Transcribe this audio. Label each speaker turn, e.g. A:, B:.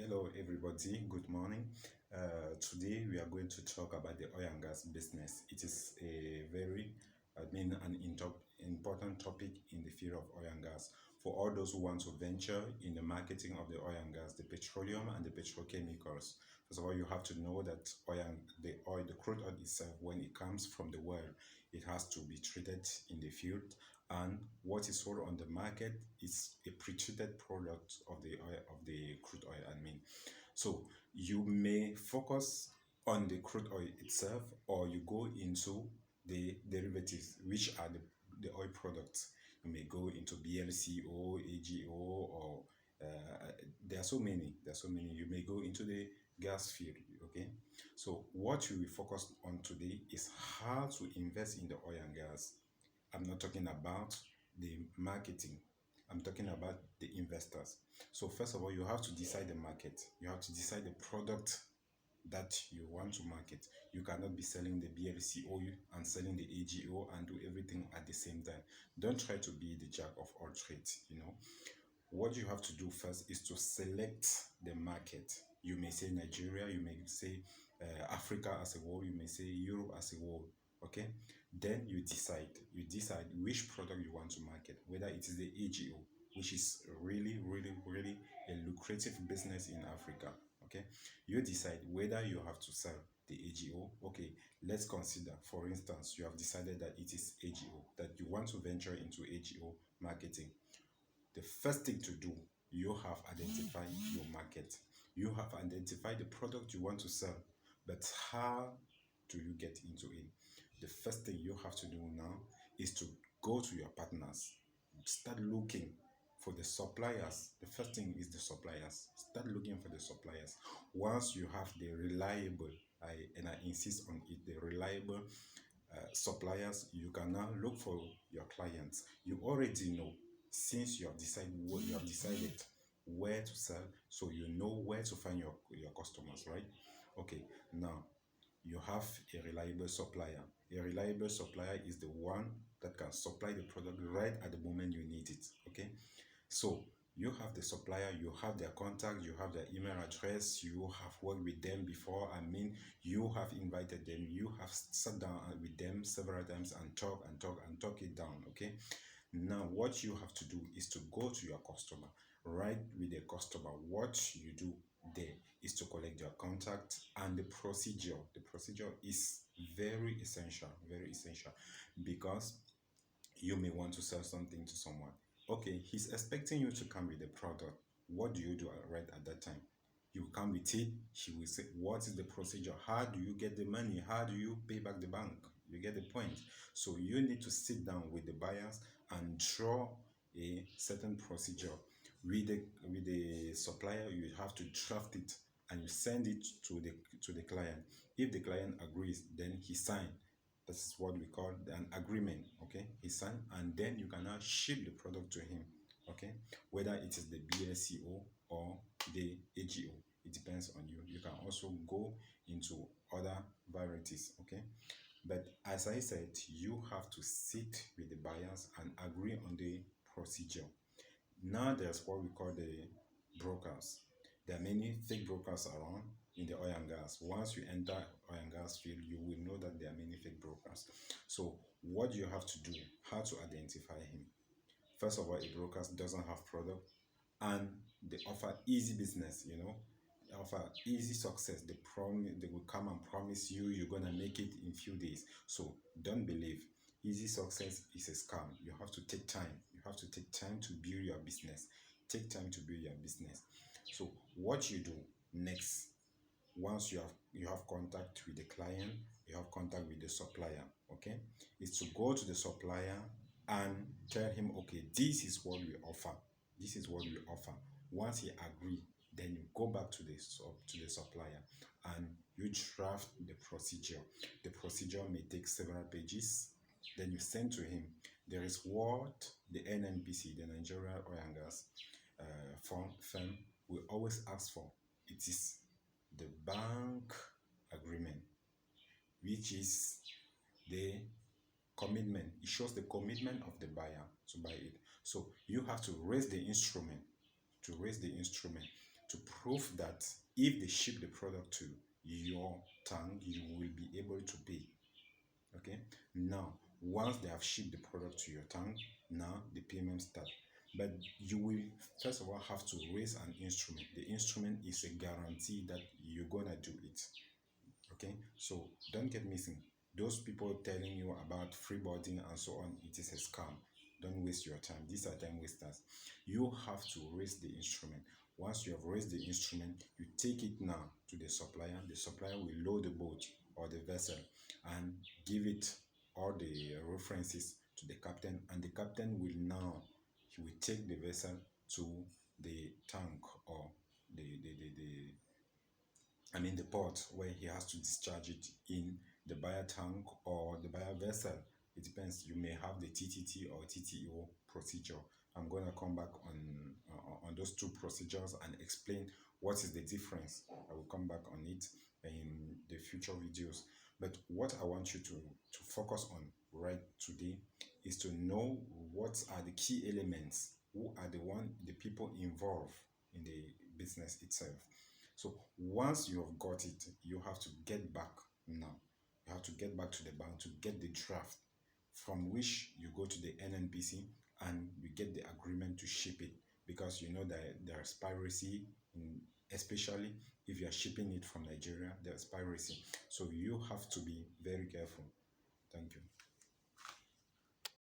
A: Hello, everybody. Good morning. Today we are going to talk about the oil and gas business. It is a very, important topic in the field of oil and gas. For all those who want to venture in the marketing of the oil and gas, the petroleum and the petrochemicals. First of all, you have to know that the crude oil itself, when it comes from the well, it has to be treated in the field, and what is sold on the market is a pre-treated product of the oil of the crude oil. So you may focus on the crude oil itself, or you go into the derivatives, which are the oil products. You may go into BLCO, AGO, or there are so many. There are so many. You may go into the gas field. Okay. So what we will focus on today is how to invest in the oil and gas. I'm not talking about the marketing. I'm talking about the investors. So first of all, you have to decide the market. You have to decide the product that you want to market. You cannot be selling the BLCO and selling the AGO and do everything at the same time. Don't try to be the jack of all trades. What you have to do first is to select the market. You may say Nigeria, you may say Africa as a whole, you may say Europe as a whole. Okay, then you decide which product you want to market, whether it is the AGO, which is really, really, really a lucrative business in Africa. Okay, you decide whether you have to sell the AGO. Okay, let's consider, for instance, you have decided that it is AGO, that you want to venture into AGO marketing. The first thing to do, you have identified your market. You have identified the product you want to sell, but how do you get into it? The first thing you have to do now is to go to your partners. Start looking for the suppliers. The first thing is the suppliers. Start looking for the suppliers. Once you have the reliable, and I insist on it, the reliable suppliers, you can now look for your clients. You already know, since you have decided where to sell, so you know where to find your customers, right? Okay, now you have a reliable supplier. A reliable supplier is the one that can supply the product right at the moment you need it. Okay, so you have the supplier, you have their contact, you have their email address, you have worked with them before. You have invited them, you have sat down with them several times and talk and talk and talk it down. Okay, now what you have to do is to go to your customer, right with the customer. What you do there is to collect your contact and the procedure. The procedure is very essential, because you may want to sell something to someone. Okay, he's expecting you to come with the product. What do you do right at that time? You come with it. He will say, what is the procedure? How do you get the money? How do you pay back the bank? You get the point. So you need to sit down with the buyers and draw a certain procedure. With the supplier, you have to draft it and you send it to the client. If the client agrees, then he signs. This is what we call an agreement. Okay, he signed, and then you can now ship the product to him. Okay, whether it is the BSCO or the AGO, it depends on you. You can also go into other varieties. Okay, but as I said, you have to sit with the buyers and agree on the procedure. Now there's what we call the brokers. There are many fake brokers around in the oil and gas. Once you enter oil and gas field, you will know that there are many fake brokers. So what you have to do, how to identify him? First of all, a broker doesn't have product, and they offer easy business. They offer easy success. They will come and promise you're gonna make it in few days. So don't believe. Easy success is a scam. You have to take time. You have to take time to build your business. Take time to build your business. So what you do next, once you have contact with the client, you have contact with the supplier. Okay, is to go to the supplier and tell him, okay, this is what we offer. This is what we offer. Once he agree, then you go back to the supplier and you draft the procedure. The procedure may take several pages. Then you send to him. There is what the NNPC, the Nigeria Oil and Gas firm, will always ask for. It is the bank agreement, which is the commitment. It shows the commitment of the buyer to buy it. So you have to raise the instrument, to prove that if they ship the product to your tank, you will be able to pay. Okay, now once they have shipped the product to your tank, now the payment start. But you will first of all have to raise an instrument. The instrument is a guarantee that you're gonna do it. Okay, so don't get missing. Those people telling you about freeboarding and so on, it is a scam. Don't waste your time. These are time wasters. You have to raise the instrument. Once you have raised the instrument, you take it now to the supplier. The supplier will load the boat or the vessel and give it all the references to the captain, and the captain will now, he will take the vessel to the tank or the I mean the port where he has to discharge it in the buyer tank or the buyer vessel. It depends. You may have the TTT or TTO procedure. I'm going to come back on those two procedures and explain what is the difference. I will come back on it in the future videos. But what I want you to focus on right today is to know what are the key elements, who are the people involved in the business itself. So once you have got it, you have to get back now. You have to get back to the bank to get the draft, from which you go to the NNPC and you get the agreement to ship it, because you know that there's piracy, especially if you are shipping it from Nigeria, there's piracy. So you have to be very careful. Thank you.